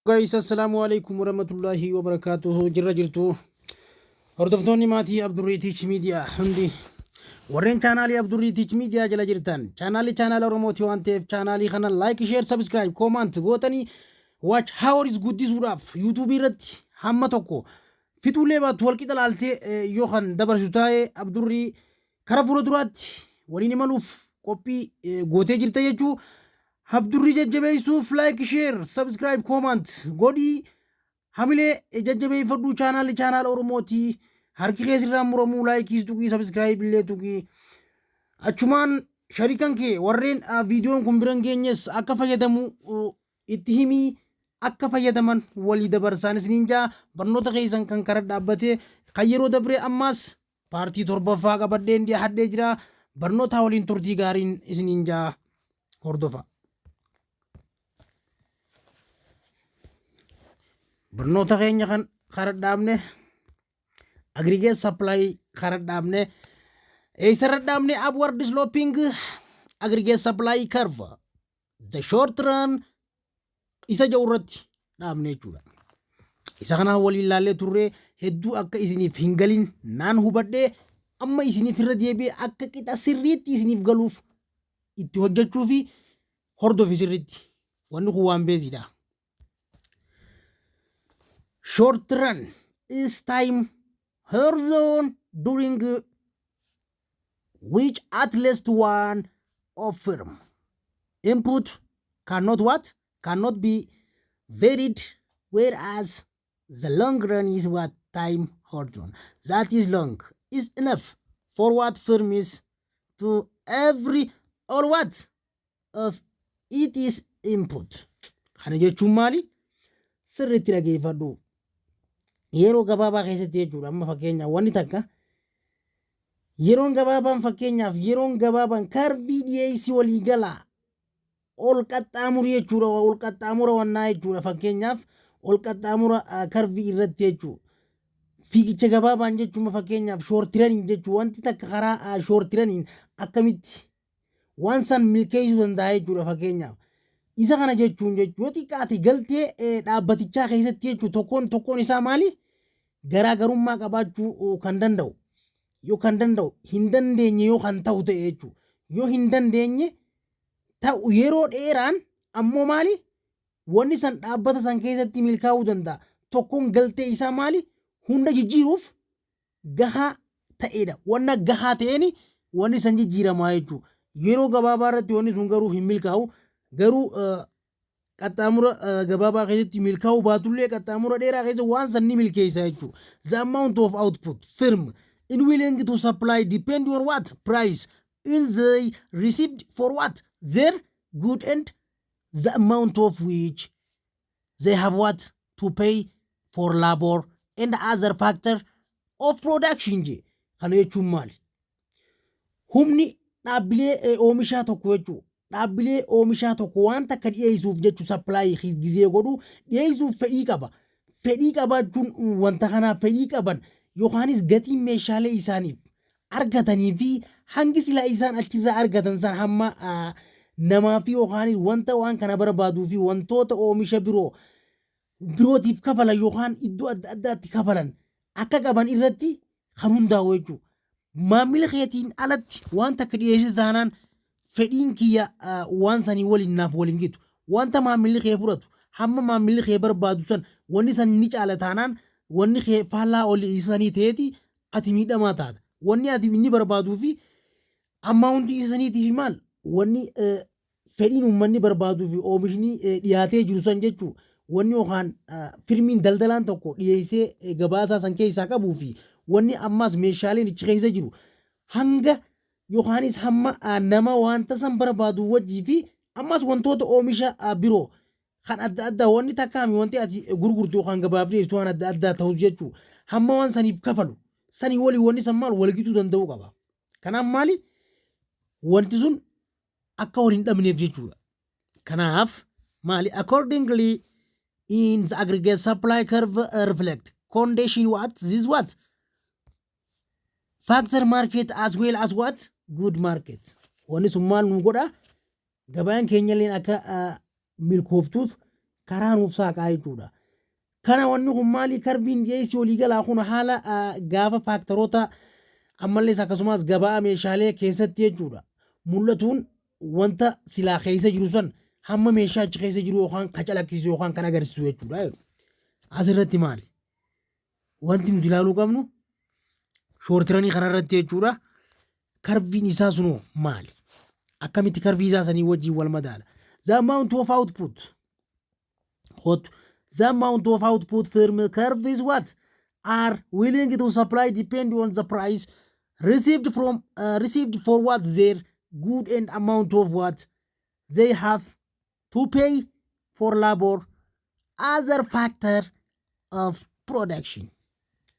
Guys, assalamu alaikum warahmatullahi wabarakatuh. Jirra jirtu. Hordoftoonni maatii Abdurrii Teach Media hundi warreen chaanaalii Abdurrii Teach Media jala jirtan chaanaala Oromooti waan ta'eef chaanaalii kana like, share, subscribe, comment gootanii watch how is guddisuudhaaf YouTube irratti hamma tokko fixuulee baatu walqixa laaltee yookaan dabarsu taa'ee Abdurrii kara fuula duraatti waliin imaluuf qophii gootee jirta jechuu. Abdurrii jajjabeessuuf like, share, subscribe, comment godhi hamilee jajjabeeffadhu chaanaala Oromooti. Harki keessirraa muramuu like tuqii subscribe illee tuqii achumaan sharikan kee warreen viidiyoon kun biran geenyes akka fayyadamu itti himii akka fayyadaman walii dabarsan isiniin jaa barnoota keessan kan kara dhaabbatee kan yeroo dabre ammas paartii torbaffaa qabadheen dhiyaadhee jira barnoota waliin turtii gaariin isiniin jaa hordofa. Barnoota keenya kan kara dhaabne aggregate supply kara dhaabne eessarra dhaabne upward sloping aggregate supply curve the short run isa jawurratti dhaabne jechuudha. Isa kana waliin ilaallee turre hedduu akka isiniif hin galin naan hubadhee amma isiniif irra deebi'ee akka qixa sirriitti isiniif galuuf itti hojjechuu fi hordofi sirriitti wanni kun waan beesidha. Short run is time horizon during which at least one of firm input cannot be varied, whereas the long run is what time horizon that is long is enough for what firm is to every or what of it is input. Kana jechuun maali? Sirriitti dhageeffadhu. Yeroo gabaabaa keessatti jechuudha. Amma fakkeenyaaf wanni takka yeroon gabaabaan fakkeenyaaf yeroon gabaabaan karbii dhiyeessi walii galaa ol qaxxaamuru jechuudha. Ol qaxxaamura wannaa jechuudha. Fakkeenyaaf ol qaxxaamura karbii irratti jechuudha. Fiigicha gabaabaan jechuudha fakkeenyaaf shoortiraniin jechuudha. Wanti takka karaa shoortiraniin akkamitti waan san milkeessuu danda'a jechuudha fakkeenyaaf. Isa kana jechuun yoo xiqqaate galtee dhaabbatichaa keessatti jechuudha tokkoon isaa maali? Garaagarummaa qabaachuu kan danda'u yoo kan danda'u hin dandeenye yoo kan ta'u ta'e jechuudha. Yoo hin dandeenye ta'u yeroo dheeraan ammoo maali? Wanni san dhaabbata san keessatti milkaa'uu danda'a. Tokkoon galtee isaa maali? Hunda jijjiiruuf gahaa ta'edha. Wanna gahaa ta'een wanni san jijjiiramaa jechuudha. Yeroo gabaabaa irratti wanni sun garuu hin milkaa'u. Garuu qaxxaamura gabaabaa keessatti milkaa'uu baatullee qaxxaamura dheeraa keessa waan sanni milkeessa jechuudha. The amount of output firm in willing to supply depend on what price is they received for what their good and the amount of which they have what to pay for labor and other factor of production je. Kana jechuun maali? Humni dhaabbilee oomishaa tokko jechuudha. Dhaabbilee oomishaa tokko waan takka dhiyeessuuf jechuun supply gizee godhu dhiyeessuuf fedhii qaba. Fedhii qabaachuun wanta kanaaf fedhii qaban yookaanis gatiin meeshaalee isaaniif argatanii fi hangi silaa isaan achirraa argatan san hamma namaa fi yookaanis wanta waan kana barbaaduu fi wantoota oomisha birootiif kafalan yookaan iddoo adda addaatti kafalan akka qaban irratti kan hundaa'u jechuudha. Maamila keetiin alatti waan takka dhiyeessite taanaan fedhiin kiyya waan sanii waliin naaf waliin gitu. Wanta maamilli kee fudhatu hamma maamilli kee barbaadu san wanni san ni caala taanaan wanni kee faallaa oli isanii ta'eeti ati miidhamaa taata. Wanni ati inni barbaaduu fi amma hundi isaniitiif maal wanni fedhiin uummanni barbaaduu fi oomishni dhiyaatee jiru san jechuudha. Wanni yookaan firmiin daldalaan tokko dhiyeessee gabaasaa san keessaa qabuu fi wanni ammas meeshaaleen ichi keessa jiru hanga yookaanis hamma nama wanta san barbaadu wajjii fi ammas wantoota oomisha biroo kan adda addaa wanni takkaami wanti ati gurgurtu yookaan gabaaf dhiyeessu waan adda addaa ta'us jechuudha. Hamma waan saniif kafalu sanii walii wanni san maal walgituu danda'uu qaba. Kanaaf maali? Wanti sun akka waliin dhabneef jechuudha. Kanaaf maali? Accordingly in the aggregate supply curve reflect condition what this what factor market as well as what good market. Wanni sun maal nu godha? Gabaan keenya illee akka milkooftuuf karaa nuuf saaqaa jechuudha. Kana wanni kun maali karbiin dhiyeessii waliigalaa kun haala gaafa faaktaroota ammallees akkasumas gabaa meeshaalee keessatti jechuudha. Mul'atuun wanta silaa keessa jiru san hamma meeshaa achi keessa jiru yookaan kan calaqqisu yookaan kan agarsiisu jechuudha. Asirratti maali? Wanti nuti ilaaluu qabnu shoortiranii kanarratti jechuudha. Karbiin isaa sunoo maali? Akkamitti karbii isaa sanii wajjin wal madaala? The amount of output. The amount of output firm curve is what are willing to supply depending on the price received for what their good and amount of what they have to pay for labor other factor of production.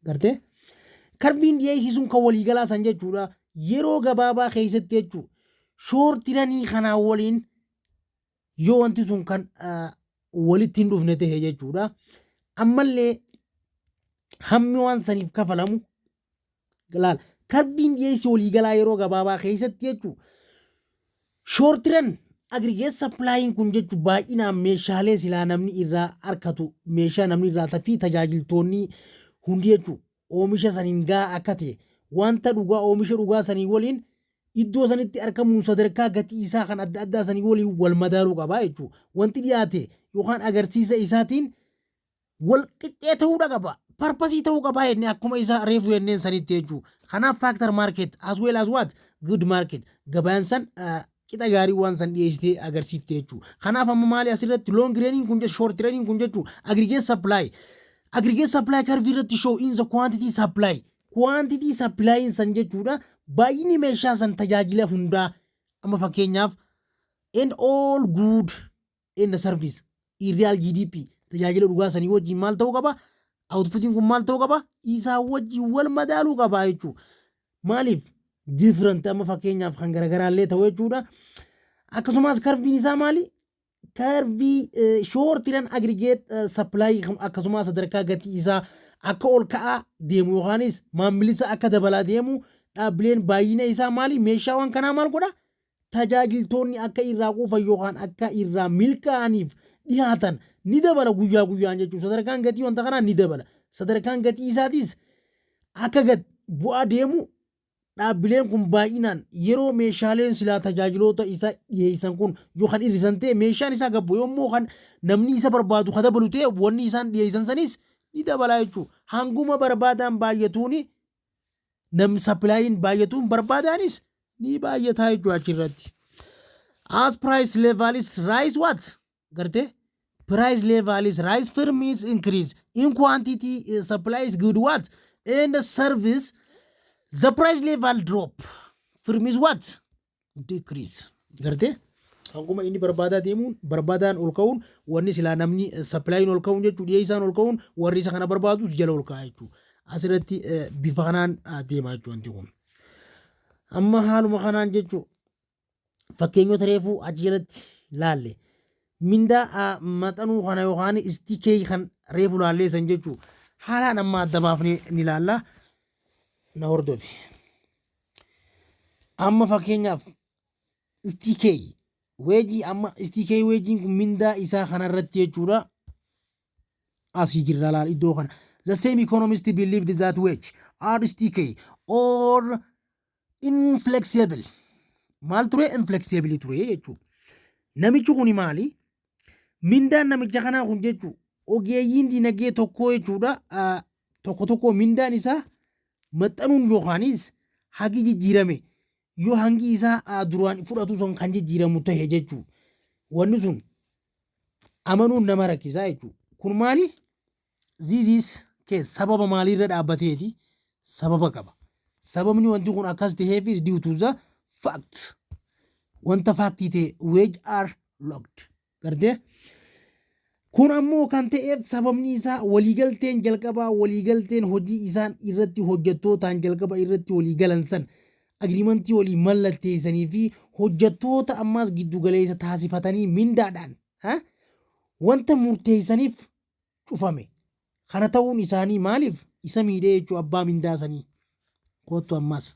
Garte karbiin dhiyeessii sun kan waliigalaa san jechuudha. Yeroo gabaabaa keessatti jechuudha. Shoortiranii kanaa waliin yoo wanti sun kan walitti hin dhufne ta'e jechuudha. Ammallee hammi waan saniif kafalamu laal karbiin dhiyeessii waliigalaa yeroo gabaabaa keessatti jechuudha. Shoortiran aggregate supplying kun jechuudha baay'inaan meeshaalee silaa namni irraa harkatu meeshaa namni irraa tafi tajaajiltoonni hundi jechuudha. Oomisha saniin gahaa akka ta'e wanta dhugaa oomisha dhugaa sanii waliin iddoo sanitti argamu sadarkaa gatii isaa kan adda addaa sanii waliin wal madaaluu qaba jechuudha. Wanti dhiyaate yookaan agarsiisa isaatiin wal qixxee ta'uu qaba. Parpasii ta'uu qaba jennee akkuma isaa reefu jenneen sanitti jechuudha. Kanaaf factor market as well as what good market gabaan san qixa gaarii waan san dhiyeessitee agarsiifte jechuudha. Kanaaf amma maali asirratti long running kun jechuudha short running kun jechuudha aggregate supply. Aggregate supply curve irratti show in the quantity supply. Quantity supply san jechuudha. Baay'inni meeshaa san tajaajila hundaa amma fakkeenyaaf and all good in service real GDP tajaajila dhugaa sanii wajjin maal ta'uu qaba? Outputiin kun maal ta'uu qaba? Isaa wajjin wal madaaluu qaba jechuudha. Maaliif different amma fakkeenyaaf kan garagaraallee ta'u jechuudha. Akkasumas karviin isaa maali? Karvii shortiran aggregate supply akkasumas sadarkaa gatii isaa akka ol ka'aa deemu yookaanis maamilisa akka dabalaa deemu dhaabbileen baay'ina isaa maali? Meeshaawwan kanaa maal godha? Tajaajiltoonni akka irraa quufan yookaan akka irraa milkaa'aniif dhiyaatan ni dabala guyyaa guyyaan jechuudha. Sadarkaan gatii wanta kanaa ni dabala. Sadarkaan gatii isaatis akka bu'aa deemu dhaabbileen kun baay'inaan yeroo meeshaaleen silaa tajaajiloota isa dhiyeessan kun yookaan hir'isan ta'e meeshaan isaa gabbu yommuu kan namni isa barbaadu ka dabalu ta'e wanni isaan dhiyeessan sanis ni dabala jechuudha. Hanguma barbaadan baay'atuuni nam supplying baay'atuun barbaadanis ni baay'ataa jechuudha achirratti. As price level is rise what? Garte? Price level is rise firm is increase. In quantity supply is good what? And service the price level drop. Firm is what? Decrease. Garte? Hanguma inni barbaadaa deemuun barbaadaan ol ka'uun wanni silaa namni supplying ol ka'uun jechuudha dhiyeessaan ol ka'uun warri isa kana barbaadus jala ol ka'a jechuudha. Asirratti bifa kanaan deemaa jechuudha wanti kun. Amma haaluma kanaan jechuudha fakkeenyota reefuu achi jalatti laalle mindaa maxanuu kana yookaan istikee kan reefu laalleessan jechuudha. Haalaan amma adda baafnee ni laalla na hordofi. Amma fakkeenyaaf istikee weejii amma istikee weejiin kun mindaa isaa kanarratti jechuudha. Asii jirra laal iddoo kana. The same economist believed that wage are sticky or inflexible. Maal ture? Inflexible ture jechuudha. Namichi kun maali? Mindaan namicha kanaa kun jechuudha. Ogeeyyiin dinagdee tokko jechuudha. Tokko tokko mindaan isaa maxxanuun yookaanis hagi jijjiirame yoo hangi isaa duraan fudhatu sun kan jijjiiramu ta'e jechuudha. Wanni sun amanuun nama rakkisaa jechuudha. Kun maali? Ziizis keessa sababa maaliirra dhaabbateeti sababa qaba. Sababni wanti kun akkas ta'eef is due to the fact. Wanta faaktii ta'e wage are locked. Garte? Kun ammoo kan ta'eef sababni isaa waliigalteen jalqabaa waliigalteen hojii isaan irratti hojjettootaan jalqaba irratti waliigalan san agriimantii walii mallatteessanii fi hojjettoota ammaas giddugaleessa taasifatanii mindaadhaan wanta murteessaniif cufame. Kana ta'uun isaanii maaliif isa miidhee jechuudha abbaa mindaa sanii. Kottu ammas.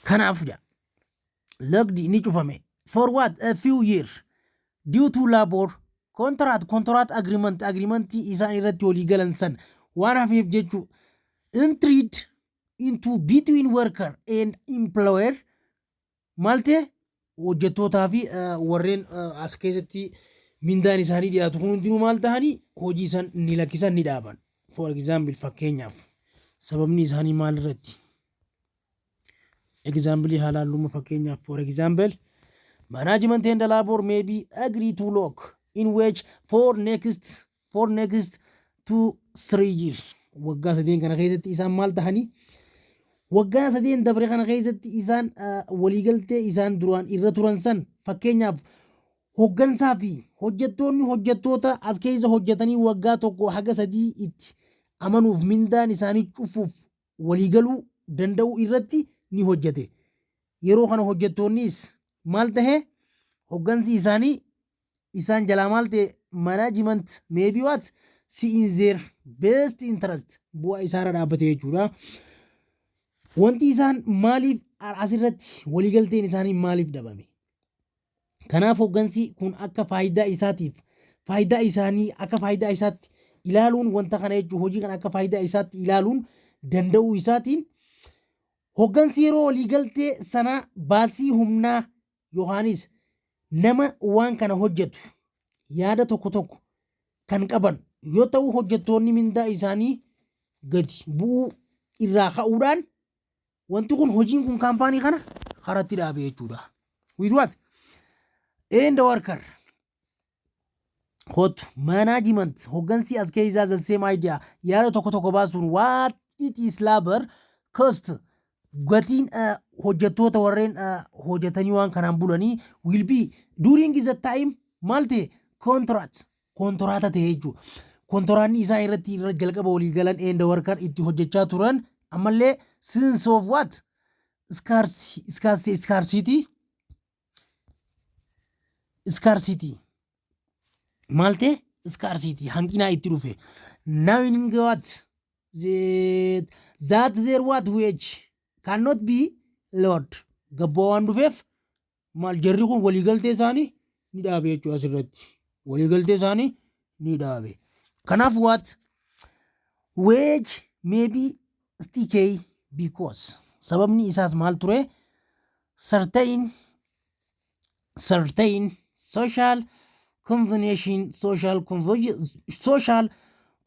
Kanaaf locked ni cufame. For what? A few years. due to labor contract agreement isaan irratti walii galan san waan hafeef jechuu entered into between worker and employer malte hojjettootaa fi warreen as keessatti mindaan isaanii dhiyaatu kun hundinuu maal tahanii hojii san ni lakkisan ni dhaaban. For example fakkeenyaaf sababni isaanii maal irratti example halaaluma fakkeenyaaf for example management and labor may be agree to lock in wage for next 2-3 years waggaa sadeen kana keessatti isaan maal tahanii waggaa sadeen dabre kana keessatti isaan waliigaltee isaan duraan irra turan san fakkeenyaaf hoggansaa fi hojjettoota as keessa hojjetanii waggaa tokko haga 3 itti amanuuf mindaan isaanii cufuuf waliigaluu danda'u irratti ni hojjete. Yeroo kana hojjettoonnis maal tahe hoggansi isaanii isaan jalaa maal ta'e management maybe what see in their best interest bu'aa isaarra dhaabbate jechuudha. Wanti isaan maaliif asirratti waliigalteen isaanii maaliif dhabame? Kanaaf hoggansi kun akka faayidaa isaanii akka faayidaa isaatti ilaaluun wanta kana jechuun hojii kana akka faayidaa isaatti ilaaluun danda'uu isaatiin hoggansi yeroo waliigaltee sana baasii humnaa yookaanis nama waan kana hojjetu yaada tokko kan qaban yoo ta'u hojjettoonni mindaa isaanii gadi bu'uu irraa ka'uudhaan wanti kun hojiin kun kaampaanii kana karatti dhaabe jechuudha. With what? And the worker hot management hoggansi as keessaa the same idea yaada tokko baasuun what it is labor cost gatiin hojjettoota warreen hojjetanii waan kanaan bulanii will be during the time malte kontraata ta'e jechuudha. Kontraanni isaa irratti irra jalqaba walii galan and the worker itti hojjechaa turan ammallee since of what scarcity malte scarcity hanqinaa itti dhufe knowing what that their what wage cannot be lowered gabbaa waan dhufeef maal jarri kun waliigaltee isaanii ni dhaabe jechuudha. Asirratti waliigaltee isaanii ni dhaabe. Kanaaf what wage maybe sticky because sababni isaas maal ture certain social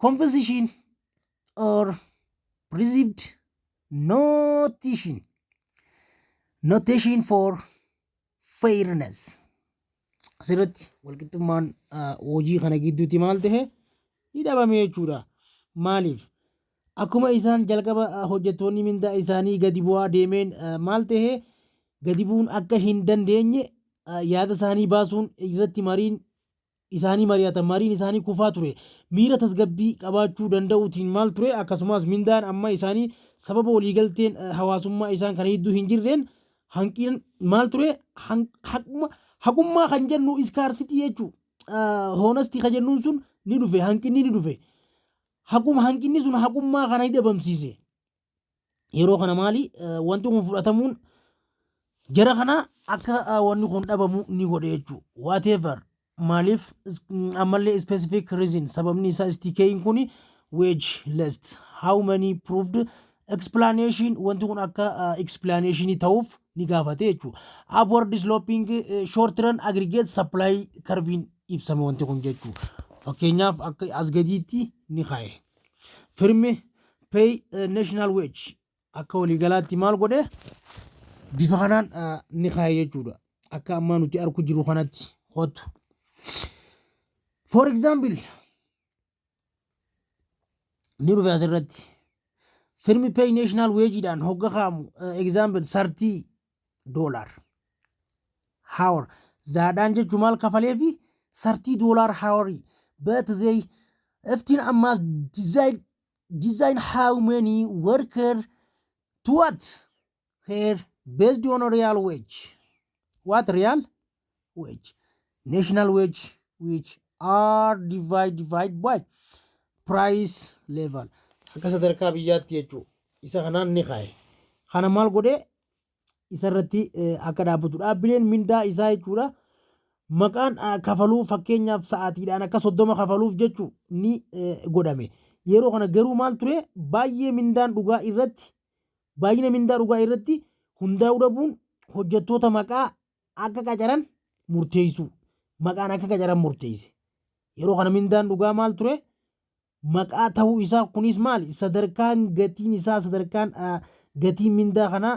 conversation or perceived notation for fairness. Asirratti walqixxummaan hojii kana gidduutti maal tahe ni dhabame jechuudha. Maaliif akkuma isaan jalqaba hojjettoonni mindaa isaanii gadi bu'aa deemeen maal tahe gadi bu'uun akka hin dandeenye yaada isaanii baasuun irratti mariin isaanii kufaa ture. Miira tasgabbii qabaachuu danda'uutiin maal ture akkasumas mindaan amma isaanii sababa waliigalteen hawaasummaa isaan kana hedduu hin jirreen hanqina maal ture haqummaa kan jennu iskaarsitii jechuu honestii kan jennuun sun ni dhufe hanqinni ni dhufe hanqinni sun haqummaa kana dhabamsiise. Yeroo kana maali wanti kun fudhatamuun jara kana akka wanni kun dhabamu ni godhe jechuu whatever maaliif ammallee specific reason sababni isaa STK'n kun wage list how many proved explanation wanti kun akka explanation ta'uuf ni gaafate jechuudha. Upward sloping short run aggregate supply curve ibsame wanti kun jechuudha. Fakkeenyaaf akka as gadiitti ni kaaye. Firme pay national wage akka waliigalaatti maal godhe bifa kanaan ni kaaye jechuudha. Akka amma nuti arku jiru kanatti hotu. For example ni dhufe asirratti firmi pay national wage dhaan hogga kaamu example $30 hour zaadhaan jechuun maal kafalee fi $30 hour but they often must design how many worker to what here based on a real wage. What real wage? National wage which are divided by price level. Akka sadarkaa biyyaatti jechuudha. Isa kanaan ni kaaye. Kana maal godhe isarratti akka dhaabbatu dhaabbileen mindaa isaa jechuudha. maqaan kafaluu fakkeenyaaf sa'aatiidhaan akka 30 kafaluuf jechuu ni godhame. Yeroo kana garuu maal ture baay'ee mindaan dhugaa irratti baay'ina mindaa dhugaa irratti hundaa'uu dhabuun hojjettoota maqaa akka qacaran murteessu. Maqaan akka qacaran murteesse. Yeroo kana mindaan dhugaa maal ture maqaa ta'uu isaa kunis maali sadarkaan gatiin isaa sadarkaan gatiin mindaa kana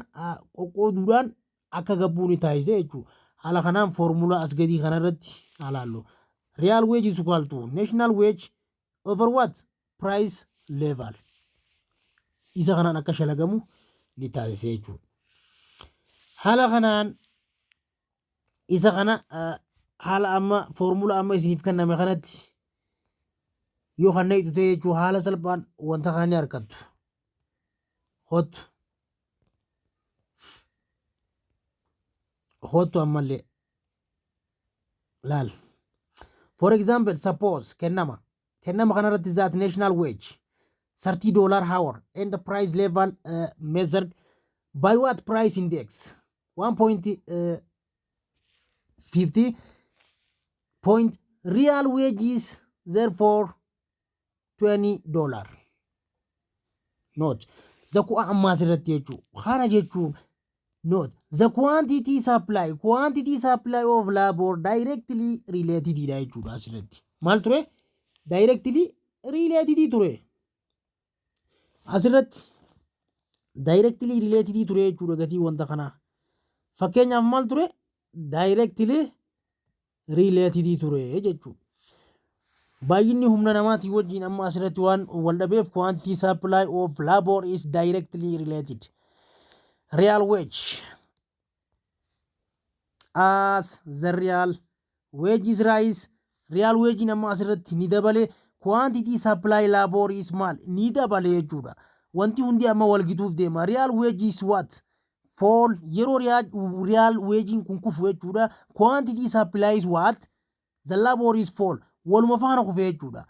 qoqqooduudhaan akka gabbuu ni taasise jechuudha. Haala kanaan foormulaa as gadii kanarratti ilaallu. Real wage is equal to national wage over what? Price level. Isa kanaan akka shalagamu ni taasise jechuudha. Haala kanaan isa kana haala amma foormulaa amma isiniif kenname kanatti yoo kan neetu ta'e jechuudha haala salphaan wanta kana ni argattu. Hottu ammallee laal. For example, suppose kennama kanarratti that national wage $30 hour and the price level measured by what price index 1.50 point real wage is therefore $20. Note zaku amma asirratti jechuun kana jechuun note the quantity supply of labor directly related dha jechuudha asirratti. Maal ture directly related ture asirratti directly related ture jechuudha gatii wanta kanaa. Fakkeenyaaf maal ture directly related ture jechuudha. Baay'inni humna namaatii wajjin amma asirratti waan wal dhabeef quantity supply of labor is directly related. Real wage as the real wage is rise real wage nama asirratti ni dabale quantity supply labor is mal ni dabale jechuudha. Wanti hundi amma wal gituuf deema. Real wage is what? Fall. Yeroo real wage kun kufu jechuudha. Quantity supply is what? The labor is fall. Waluma faana kufe jechuudha.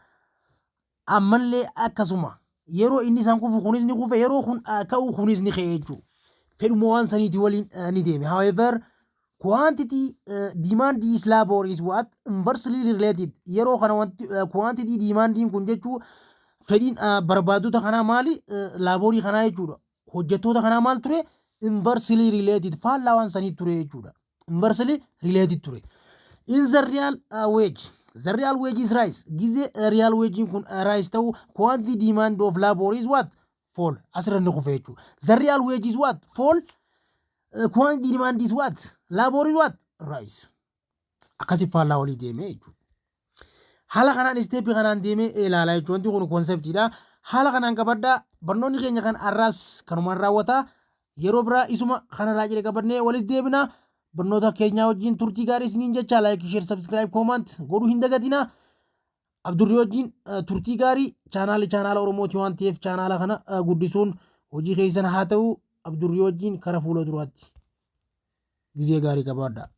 Ammallee akkasuma yeroo inni isaan kufu kunis ni kufe yeroo kun ka'u kunis ni ka'e jechuudha. Fedhuma waan saniiti waliin ni deeme. However, quantity demand is labor is what? Inversely related. Yeroo kana wanti quantity demand kun jechuu fedhiin barbaadota kanaa maali? Laborii kanaa jechuudha. Hojjettoota kanaa maal ture? Inversely related. Faallaa waan sanii ture jechuudha. Inversely related ture. In the real wage. The real wage is rise. Gize real wage kun rise ta'u quantity demand of labor is what? Fall. Asirratti kufe jechuudha. The real wage is what? Fall. Quantity demand is what? Labor is what? Rise. Akkasi faallaa walii deeme jechuudha. Haala kanaan isteepii kanaan deeme ilaalaa jechuudha. Wanti kun konseptiidha. Haala kanaan qabaddaa barnoonni keenya kan arraas kanumaan raawwataa yeroo biraa isuma kanarraa jedhe qabannee walitti deebina. Barnoota keenyaa wajjin turtii gaarii isiniin jecha like, share, subscribe, comment godhuu hin dagatina. Abdurri wajjin turtii gaarii chaanaala Oromooti waan ta'eef chaanaala kana guddisuun hojii keessan haa ta'u. Abdurri wajjin kara fuula duraatti gizee gaarii qabaadha.